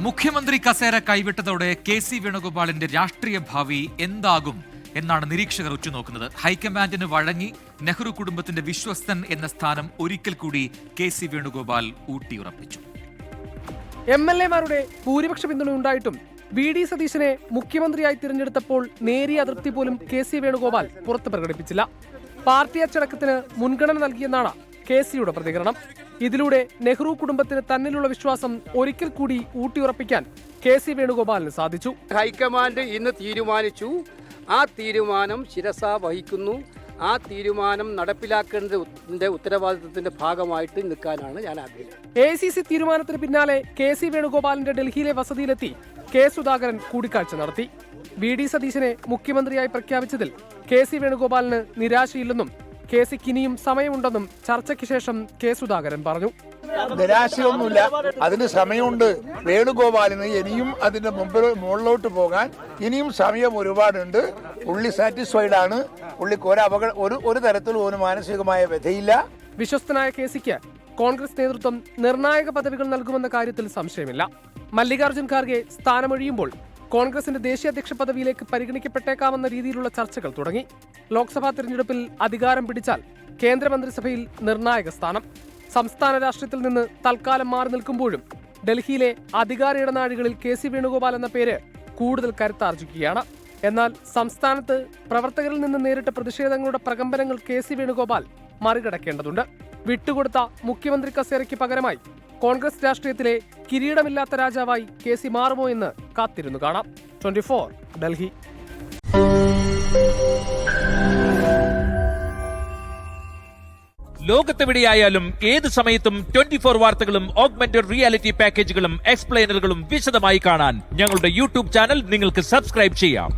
മുഖ്യമന്ത്രി കസേര കൈവിട്ടതോടെ കെ.സി. വേണുഗോപാലിന്റെ രാഷ്ട്രീയ ഭാവി എന്താകും എന്നാണ് നിരീക്ഷകർ ഉറ്റുനോക്കുന്നത്. ഹൈക്കമാൻഡിന് വഴങ്ങി നെഹ്റു കുടുംബത്തിന്റെ വിശ്വസ്തൻ എന്ന സ്ഥാനം ഒരിക്കൽ കൂടി കെ.സി. വേണുഗോപാൽ ഊട്ടിയുറപ്പിച്ചു. എംഎൽഎമാരുടെ ഭൂരിപക്ഷ പിന്തുണ ഉണ്ടായിട്ടും വി.ഡി. സതീശനെ മുഖ്യമന്ത്രിയായി തിരഞ്ഞെടുത്തപ്പോൾ നേരിയ അതൃപ്തി പോലും കെ.സി. വേണുഗോപാൽ പുറത്ത് പ്രകടിപ്പിച്ചില്ല. പാർട്ടി അച്ചടക്കത്തിന് മുൻഗണന നൽകിയെന്നാണ് കെ.സിയുടെ പ്രതികരണം. ഇതിലൂടെ നെഹ്റു കുടുംബത്തിന് തന്നിലുള്ള വിശ്വാസം ഒരിക്കൽ കൂടി ഊട്ടിയുറപ്പിക്കാൻ കെ.സി. വേണുഗോപാലിന് സാധിച്ചു. ഹൈക്കമാൻഡ് ഇന്ന് തീരുമാനിച്ചു, ആ തീരുമാനം ശിരസ വഹിക്കുന്നു. ആ തീരുമാനം നടപ്പിലാക്കേണ്ടതിന്റെ ഉത്തരവാദിത്തത്തിന്റെ ഭാഗമായിട്ട് നിൽക്കാനാണ് ഞാൻ ആഗ്രഹിക്കുന്നത്. എ.ഐ.സി.സി തീരുമാനത്തിന് പിന്നാലെ കെ.സി. വേണുഗോപാലിന്റെ ഡൽഹിയിലെ വസതിയിലെത്തി കെ. സുധാകരൻ കൂടിക്കാഴ്ച നടത്തി. വി.ഡി. സതീശനെ മുഖ്യമന്ത്രിയായി പ്രഖ്യാപിച്ചതിൽ കെ.സി. വേണുഗോപാലിന് നിരാശയില്ലെന്നും കെ.സിക്ക് ഇനിയും സമയമുണ്ടെന്നും ചർച്ചയ്ക്ക് ശേഷം കെ. സുധാകരൻ പറഞ്ഞു. നിരാശയൊന്നുമില്ല, അതിന് സമയമുണ്ട്. വേണുഗോപാലിന് ഇനിയും അതിന്റെ മുകളിലോട്ട് പോകാൻ ഇനിയും സമയം ഒരുപാടുണ്ട്. പുള്ളി സാറ്റിസ്ഫൈഡ് ആണ്. പുള്ളിക്ക് ഒരു തരത്തിലും ഒരു മാനസികമായ വ്യഥയില്ല. വിശ്വസ്തനായ കെ.സിക്ക് കോൺഗ്രസ് നേതൃത്വം നിർണായക പദവികൾ നൽകുമെന്ന കാര്യത്തിൽ സംശയമില്ല. മല്ലികാർജ്ജുൻ ഖാർഗെ സ്ഥാനമൊഴിയുമ്പോൾ കോൺഗ്രസിന്റെ ദേശീയ അധ്യക്ഷ പദവിയിലേക്ക് പരിഗണിക്കപ്പെട്ടേക്കാമെന്ന രീതിയിലുള്ള ചർച്ചകൾ തുടങ്ങി. ലോക്സഭാ തെരഞ്ഞെടുപ്പിൽ അധികാരം പിടിച്ചാൽ കേന്ദ്രമന്ത്രിസഭയിൽ നിർണായക സ്ഥാനം. സംസ്ഥാന രാഷ്ട്രീയത്തിൽ നിന്ന് തൽക്കാലം മാറി നിൽക്കുമ്പോഴും ഡൽഹിയിലെ അധികാര ഇടനാഴികളിൽ കെ.സി. വേണുഗോപാൽ എന്ന പേര് കൂടുതൽ കരുത്താർജിക്കുകയാണ്. എന്നാൽ സംസ്ഥാനത്ത് പ്രവർത്തകരിൽ നിന്ന് നേരിട്ട പ്രതിഷേധങ്ങളുടെ പ്രകമ്പനങ്ങൾ കെ.സി. വേണുഗോപാൽ മറികടക്കേണ്ടതുണ്ട്. വിട്ടുകൊടുത്ത മുഖ്യമന്ത്രി കസേരയ്ക്ക് പകരമായി കോൺഗ്രസ് രാഷ്ട്രീയത്തിലെ കിരീടമില്ലാത്ത രാജാവായി കെ.സി. മാറുമോ എന്ന് കാത്തിരുന്നു കാണാം. 24 ഡൽഹി. ലോകത്തെവിടെയായാലും ഏത് സമയത്തും 24 വാർത്തകളും ഓഗ്മെന്റഡ് റിയാലിറ്റി പാക്കേജുകളും എക്സ്പ്ലെയിനറുകളും വിശദമായി കാണാൻ ഞങ്ങളുടെ യൂട്യൂബ് ചാനൽ നിങ്ങൾക്ക് സബ്സ്ക്രൈബ് ചെയ്യാം.